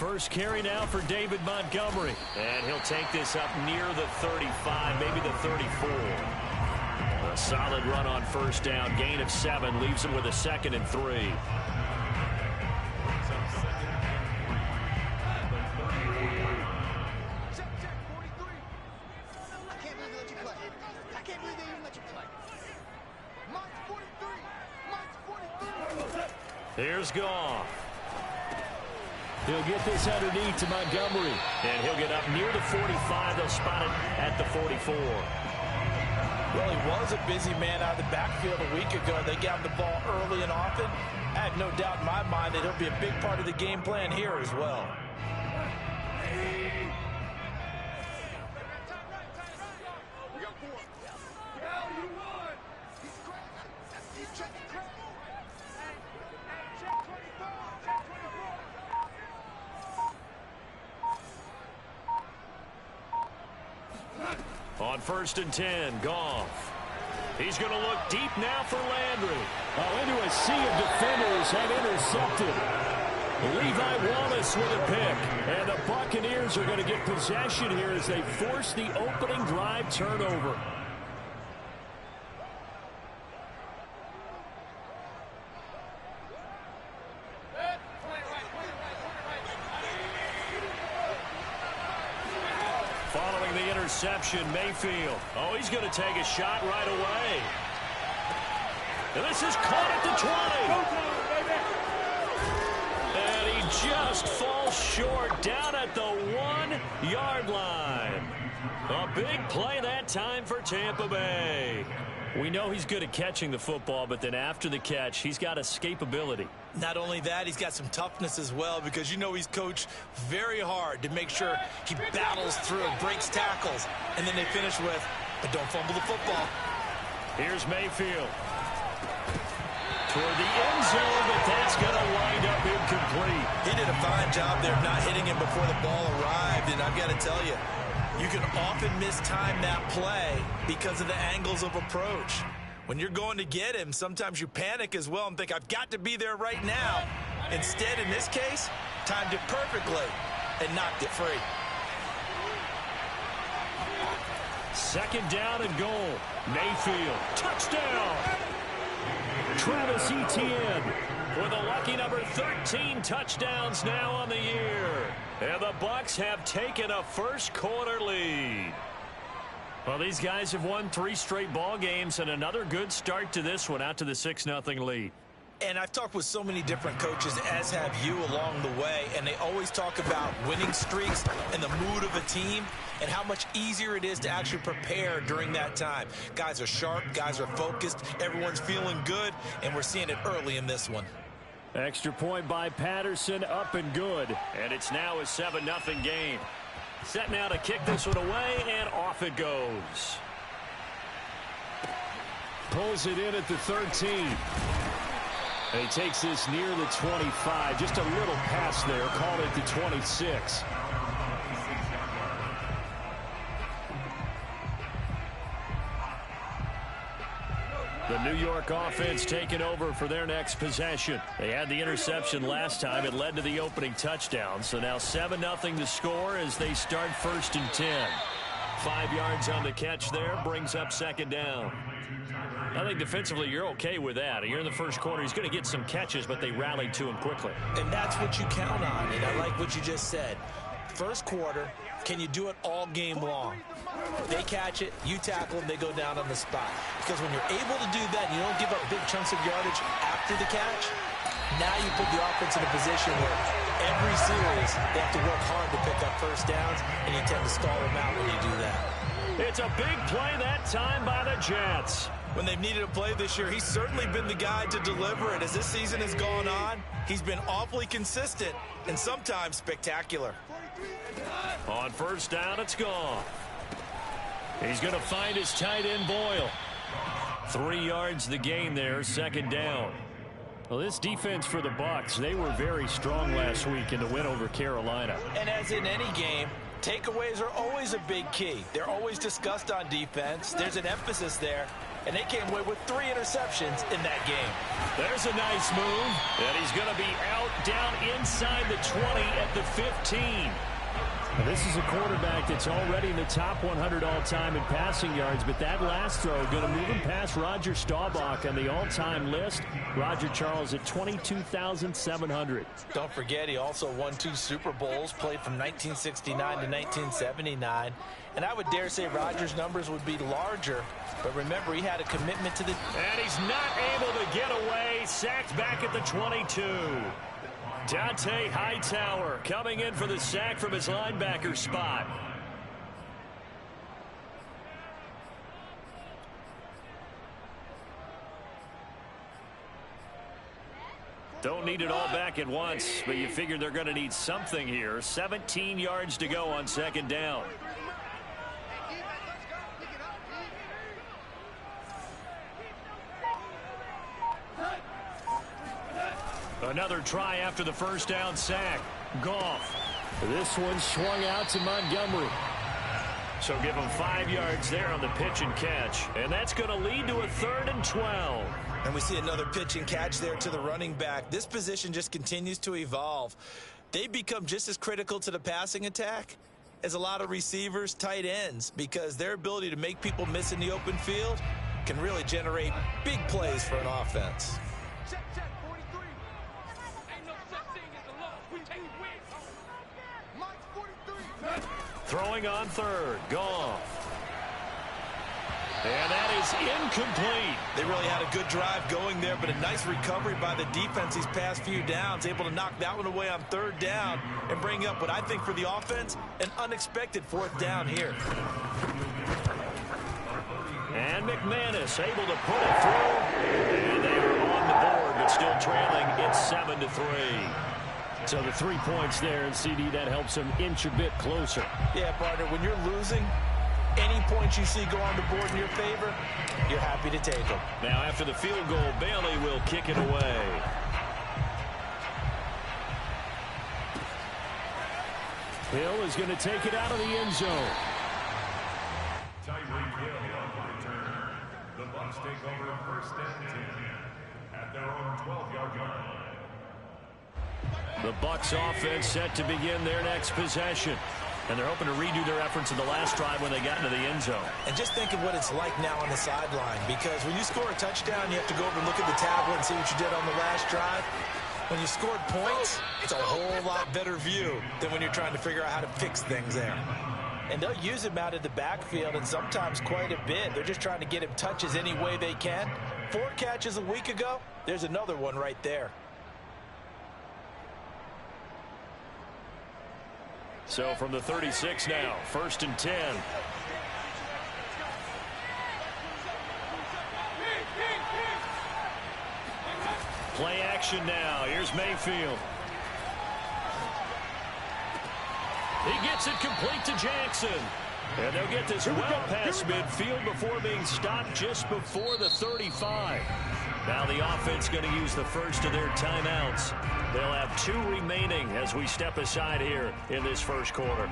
First carry now for David Montgomery. And he'll take this up near the 35, maybe the 34. A solid run on first down. Gain of 7 leaves him with a 2nd and 3. Here's Goff. He'll get this underneath to Montgomery. And he'll get up near the 45. They'll spot it at the 44. Well, he was a busy man out of the backfield a week ago. They got him the ball early and often. I have no doubt in my mind that he'll be a big part of the game plan here as well. On 1st and 10, Goff. He's going to look deep now for Landry. Oh, into a sea of defenders and intercepted. Levi Wallace with a pick. And the Buccaneers are going to get possession here as they force the opening drive turnover. Following the interception, Mayfield. Oh, he's going to take a shot right away. And this is caught at the 20. And he just falls short down at the 1-yard line. A big play that time for Tampa Bay. We know he's good at catching the football, but then after the catch, he's got escapability. Not only that, he's got some toughness as well, because you know he's coached very hard to make sure he battles through and breaks tackles. And then they finish with, but don't fumble the football. Here's Mayfield. Toward the end zone, but that's going to wind up incomplete. He did a fine job there of not hitting him before the ball arrived, and I've got to tell you, you can often mistime that play because of the angles of approach. When you're going to get him, sometimes you panic as well and think, I've got to be there right now. Instead, in this case, timed it perfectly and knocked it free. 2nd down and goal. Mayfield, touchdown. Travis Etienne with a lucky number 13 touchdowns now on the year. And the Bucs have taken a first-quarter lead. Well, these guys have won 3 straight ball games and another good start to this one out to the 6-0 lead. And I've talked with so many different coaches, as have you along the way, and they always talk about winning streaks and the mood of a team and how much easier it is to actually prepare during that time. Guys are sharp, guys are focused, everyone's feeling good, and we're seeing it early in this one. Extra point by Patterson, up and good. And it's now a 7-0 game. Set now to kick this one away, and off it goes. Pulls it in at the 13. And he takes this near the 25. Just a little pass there. Call it the 26. The New York offense taking over for their next possession. They had the interception last time. It led to the opening touchdown. So now 7-0 to score as they start 1st and 10. 5 yards on the catch there. Brings up 2nd down. I think defensively you're okay with that. You're in the first quarter. He's going to get some catches, but they rallied to him quickly. And that's what you count on. And I like what you just said. First quarter, can you do it all game long? They catch it, you tackle them, they go down on the spot. Because when you're able to do that and you don't give up big chunks of yardage after the catch, now you put the offense in a position where every series they have to work hard to pick up first downs, and you tend to stall them out when you do that. It's a big play that time by the Jets. When they've needed a play this year, he's certainly been the guy to deliver it. As this season has gone on, he's been awfully consistent and sometimes spectacular. On 1st down, it's gone. He's going to find his tight end, Boyle. 3 yards the gain there, 2nd down. Well, this defense for the Bucs, they were very strong last week in the win over Carolina. And as in any game, Takeaways are always a big key. They're always discussed on defense. There's an emphasis there, and they came away with 3 interceptions in that game. There's a nice move, and he's going to be out down inside the 20 at the 15. This is a quarterback that's already in the top 100 all-time in passing yards, but that last throw going to move him past Roger Staubach on the all-time list. Roger Charles at 22,700. Don't forget, he also won 2 Super Bowls, played from 1969 to 1979. And I would dare say Roger's numbers would be larger, but remember, he had a commitment to the... And he's not able to get away, sacked back at the 22. Dante Hightower coming in for the sack from his linebacker spot. Don't need it all back at once, but you figure they're going to need something here. 17 yards to go on second down. Another try after the first down sack. Goff. This one swung out to Montgomery. So give him 5 yards there on the pitch and catch. And that's going to lead to a 3rd and 12. And we see another pitch and catch there to the running back. This position just continues to evolve. They become just as critical to the passing attack as a lot of receivers, tight ends, because their ability to make people miss in the open field can really generate big plays for an offense. Throwing on 3rd. Goff. And that is incomplete. They really had a good drive going there, but a nice recovery by the defense these past few downs, able to knock that one away on 3rd down and bring up what I think for the offense, an unexpected 4th down here. And McManus able to put it through. And they are on the board, but still trailing. It's 7-3. So the 3 points there, and CD, that helps them inch a bit closer. Yeah, partner, when you're losing, any points you see go on the board in your favor, you're happy to take them. Now, after the field goal, Bailey will kick it away. Hill is going to take it out of the end zone. Tyreek Hill on the return. The Bucs take over 1st and 10 at their own 12-yard line. The Bucs offense set to begin their next possession. And they're hoping to redo their efforts in the last drive when they got into the end zone. And just think of what it's like now on the sideline, because when you score a touchdown, you have to go over and look at the tablet and see what you did on the last drive. When you scored points, it's a whole lot better view than when you're trying to figure out how to fix things there. And they'll use him out of the backfield, and sometimes quite a bit. They're just trying to get him touches any way they can. 4 catches a week ago, there's another one right there. So from the 36 now, 1st and 10. Play action now. Here's Mayfield. He gets it complete to Jackson. And they'll get this well past midfield before being stopped just before the 35. Now the offense going to use the first of their timeouts. They'll have 2 remaining as we step aside here in this first quarter.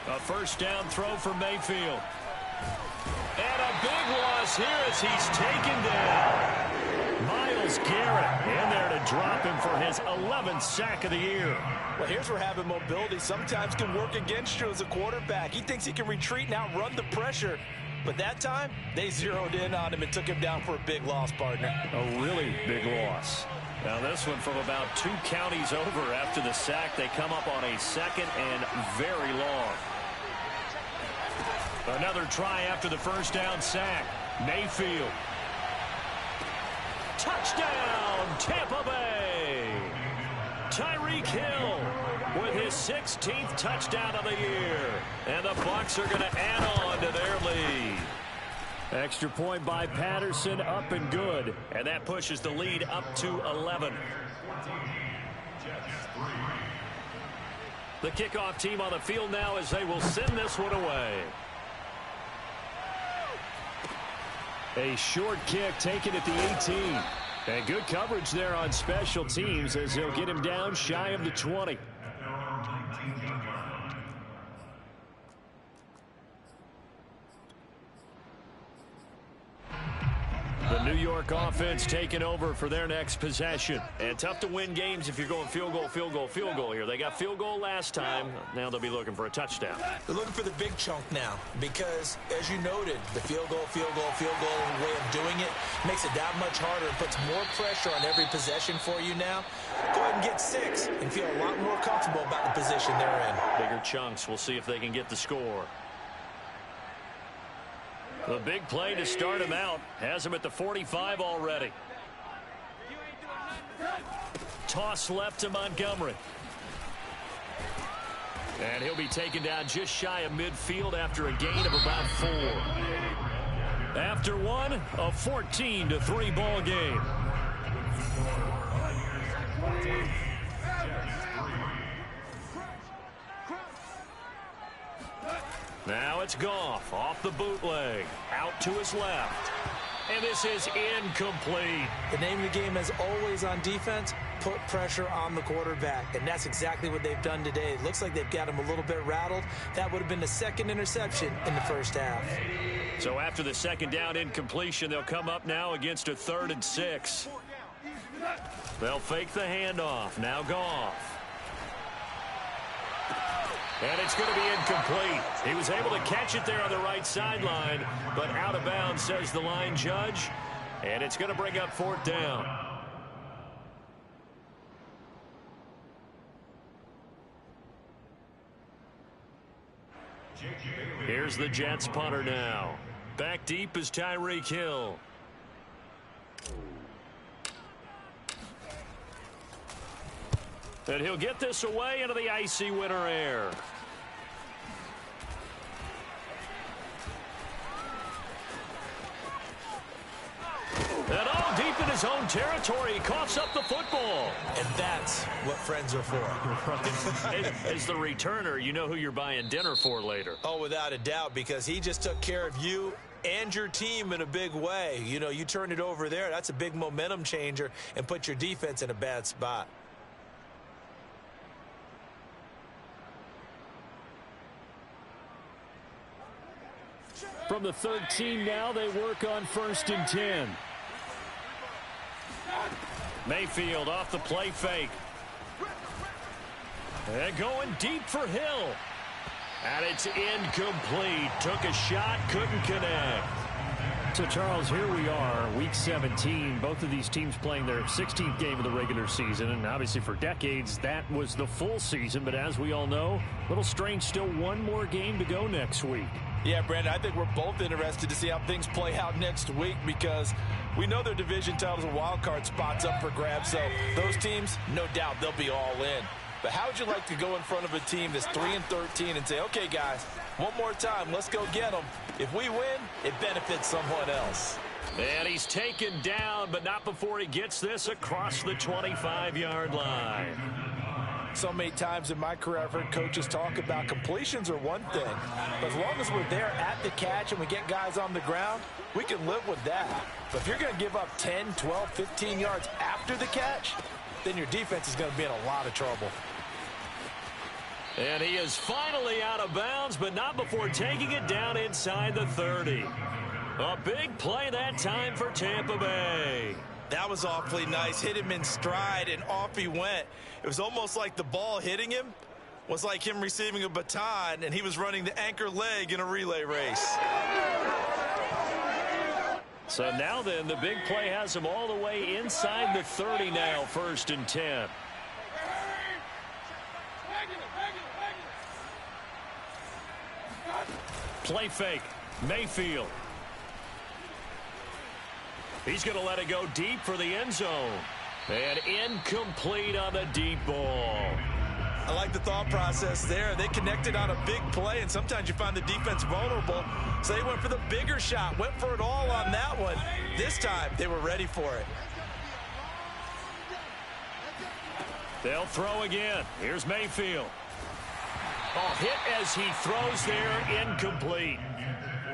A first down throw for Mayfield. And a big loss here as he's taken down. Myles Garrett in there to drop him for his 11th sack of the year. Well, here's where having mobility sometimes can work against you as a quarterback. He thinks he can retreat and outrun the pressure. But that time, they zeroed in on him and took him down for a big loss, partner. A really big loss. Now this one from about 2 counties over after the sack. They come up on a 2nd and very long. Another try after the first down sack. Mayfield. Touchdown, Tampa Bay. Tyreek Hill with his 16th touchdown of the year. And the Bucs are going to add on to their lead. Extra point by Patterson, up and good. And that pushes the lead up to 11. The kickoff team on the field now as they will send this one away. A short kick taken at the 18. And good coverage there on special teams as they'll get him down shy of the 20. The New York offense taking over for their next possession. And tough to win games if you're going field goal, field goal, field goal here. They got field goal last time. Now they'll be looking for a touchdown. They're looking for the big chunk now because, as you noted, the field goal way of doing it makes it that much harder and puts more pressure on every possession for you now. Go ahead and get 6 and feel a lot more comfortable about the position they're in. Bigger chunks. We'll see if they can get the score. The big play to start him out has him at the 45 already. Toss left to Montgomery. And he'll be taken down just shy of midfield after a gain of about 4. After one, a 14-3 ball game. Now it's Goff off the bootleg, out to his left. And this is incomplete. The name of the game is always on defense, put pressure on the quarterback. And that's exactly what they've done today. It looks like they've got him a little bit rattled. That would have been the second interception in the first half. So after the second down incompletion, they'll come up now against a 3rd and 6. They'll fake the handoff. Now Goff. And it's going to be incomplete. He was able to catch it there on the right sideline, but out of bounds, says the line judge. And it's going to bring up 4th down. Here's the Jets punter now. Back deep is Tyreek Hill. And he'll get this away into the icy winter air. And all deep in his own territory, he coughs up the football. And that's what friends are for. As the returner, you know who you're buying dinner for later. Oh, without a doubt, because he just took care of you and your team in a big way. You know, you turn it over there, that's a big momentum changer and put your defense in a bad spot. From the 13 now, they work on 1st and 10. Mayfield off the play fake. And going deep for Hill. And it's incomplete. Took a shot, couldn't connect. So, Charles, here we are, Week 17. Both of these teams playing their 16th game of the regular season. And obviously for decades, that was the full season. But as we all know, a little strange, still one more game to go next week. Yeah, Brandon, I think we're both interested to see how things play out next week because we know their division titles and wild card spots up for grabs. So those teams, no doubt, they'll be all in. But how would you like to go in front of a team that's 3-13 and say, okay, guys, one more time, let's go get them. If we win, it benefits someone else. And he's taken down, but not before he gets this across the 25-yard line. So many times in my career, I've heard coaches talk about completions are one thing. But as long as we're there at the catch and we get guys on the ground, we can live with that. But if you're going to give up 10, 12, 15 yards after the catch, then your defense is going to be in a lot of trouble. And he is finally out of bounds, but not before taking it down inside the 30. A big play that time for Tampa Bay. That was awfully nice. Hit him in stride, and off he went. It was almost like the ball hitting him was like him receiving a baton, and he was running the anchor leg in a relay race. So now then, the big play has him all the way inside the 30 now, 1st and 10. Play fake. Mayfield. He's going to let it go deep for the end zone. And incomplete on the deep ball. I like the thought process there. They connected on a big play, and sometimes you find the defense vulnerable. So they went for the bigger shot, went for it all on that one. This time, they were ready for it. They'll throw again. Here's Mayfield. Oh, hit as he throws there, incomplete.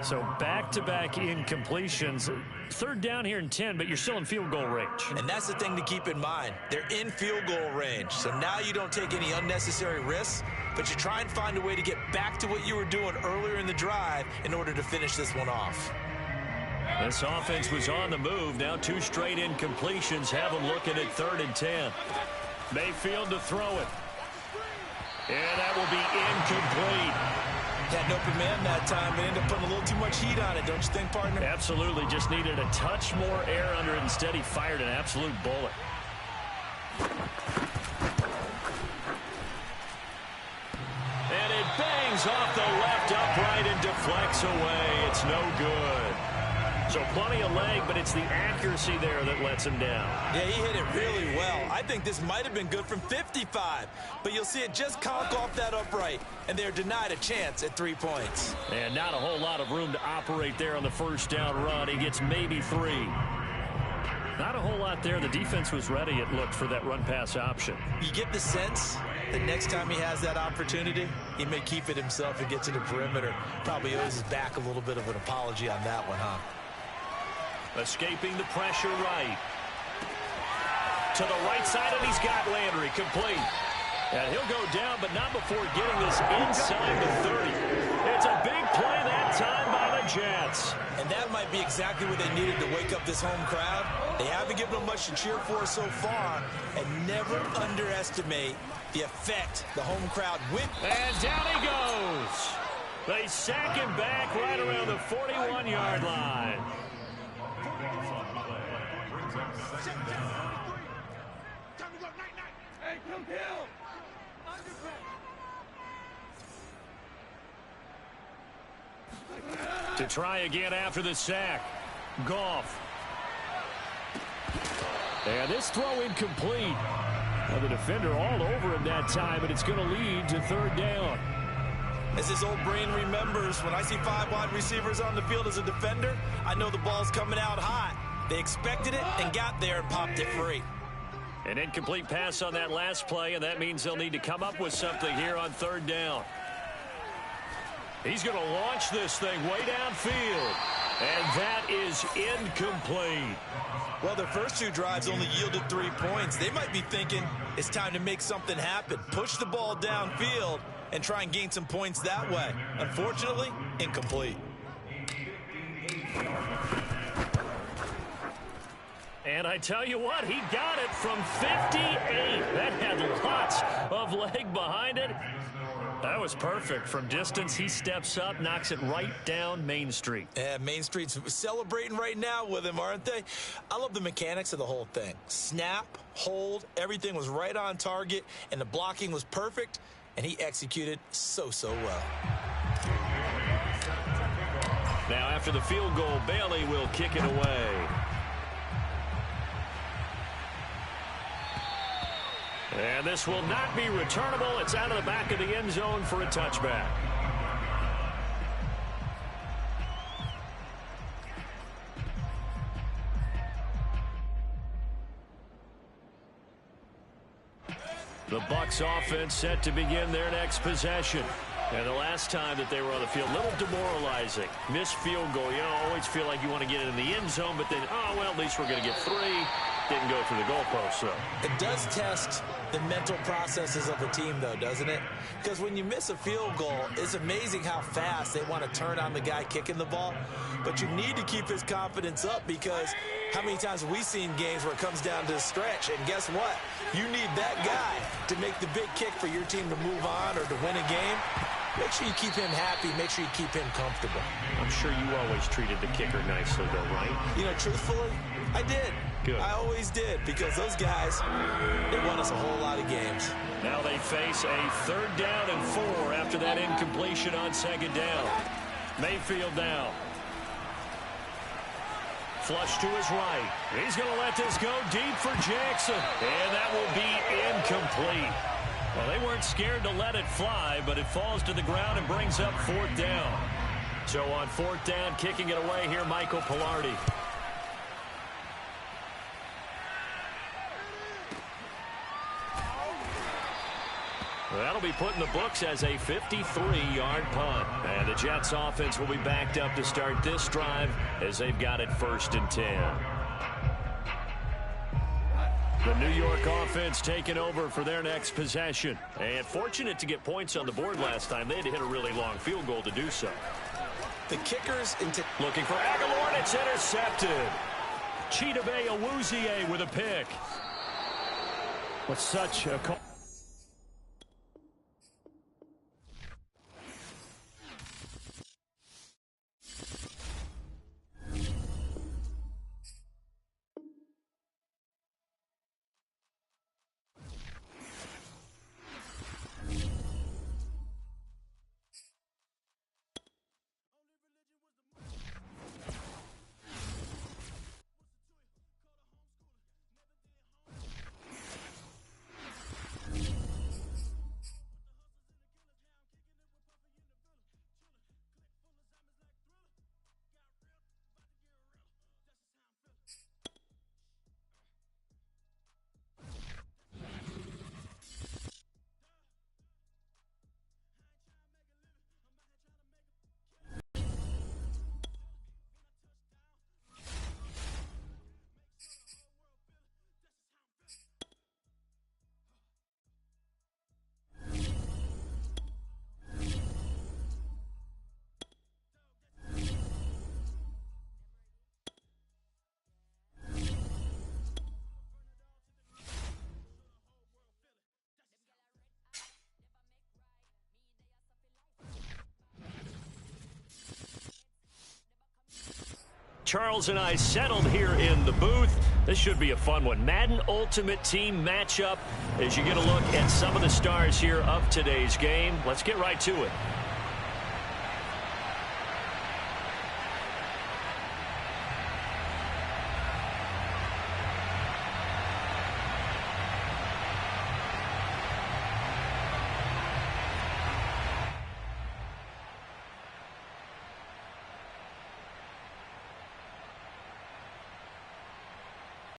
So back-to-back incompletions. Third down here in 10, but you're still in field goal range. And that's the thing to keep in mind. They're in field goal range. So now you don't take any unnecessary risks, but you try and find a way to get back to what you were doing earlier in the drive in order to finish this one off. This offense was on the move. Now 2 straight incompletions have them looking at 3rd and 10. Mayfield to throw it. And that will be incomplete. Had an open man that time, but ended up putting a little too much heat on it, don't you think, partner? Absolutely. Just needed a touch more air under it. Instead, he fired an absolute bullet. And it bangs off the left upright and deflects away. It's no good. So plenty of leg, but it's the accuracy there that lets him down. Yeah, he hit it really well. I think this might have been good from 55, but you'll see it just conk off that upright, and they're denied a chance at 3 points. And not a whole lot of room to operate there on the first down run. He gets maybe 3. Not a whole lot there. The defense was ready, it looked, for that run-pass option. You get the sense that next time he has that opportunity, he may keep it himself and get to the perimeter. Probably owes his back a little bit of an apology on that one, huh? Escaping the pressure right. To the right side, and he's got Landry complete. And he'll go down, but not before getting this inside the 30. It's a big play that time by the Jets. And that might be exactly what they needed to wake up this home crowd. They haven't given them much to cheer for so far, and never underestimate the effect the home crowd with. And down he goes. They sack him back right around the 41-yard line. To try again after the sack. Goff. And this throw incomplete. Now the defender all over him that time, but it's going to lead to 3rd down. As his old brain remembers, when I see 5 wide receivers on the field as a defender, I know the ball's coming out hot. They expected it and got there and popped it free. An incomplete pass on that last play, and that means they'll need to come up with something here on 3rd down. He's going to launch this thing way downfield, and that is incomplete. Well, their first 2 drives only yielded 3 points. They might be thinking it's time to make something happen. Push the ball downfield and try and gain some points that way. Unfortunately, incomplete. And I tell you what, he got it from 58. That had lots of leg behind it. That was perfect. From distance, he steps up, knocks it right down Main Street. Yeah, Main Street's celebrating right now with him, aren't they? I love the mechanics of the whole thing. Snap, hold, everything was right on target, and the blocking was perfect, and he executed so well. Now, after the field goal, Bailey will kick it away. And this will not be returnable. It's out of the back of the end zone for a touchback. The Bucs offense set to begin their next possession. And the last time that they were on the field, a little demoralizing. Missed field goal. You know, always feel like you want to get it in the end zone, but then, oh, well, at least we're going to get 3. Didn't go through the goalpost, though. It does test the mental processes of a team, though, doesn't it? Because when you miss a field goal, it's amazing how fast they want to turn on the guy kicking the ball. But you need to keep his confidence up, because how many times have we seen games where it comes down to the stretch? And guess what? You need that guy to make the big kick for your team to move on or to win a game. Make sure you keep him happy. Make sure you keep him comfortable. I'm sure you always treated the kicker nicely, though, right? You know, truthfully, I did. Good. I always did, because those guys, they won us a whole lot of games. Now they face a 3rd down and 4 after that incompletion on 2nd down. Mayfield now. flush to his right. He's going to let this go deep for Jackson. And that will be incomplete. Well, they weren't scared to let it fly, but it falls to the ground and brings up 4th down. So on 4th down, kicking it away here, Michael Palardy. That'll be put in the books as a 53-yard punt. And the Jets offense will be backed up to start this drive as they've got it 1st and 10. The New York offense taking over for their next possession. And fortunate to get points on the board last time. They had to hit a really long field goal to do so. The kickers looking for Aguilar, and it's intercepted. Chidobe Awuzie with a pick. What's such a call? Charles and I settled here in the booth. This should be a fun one. Madden Ultimate Team matchup as you get a look at some of the stars here of today's game. Let's get right to it.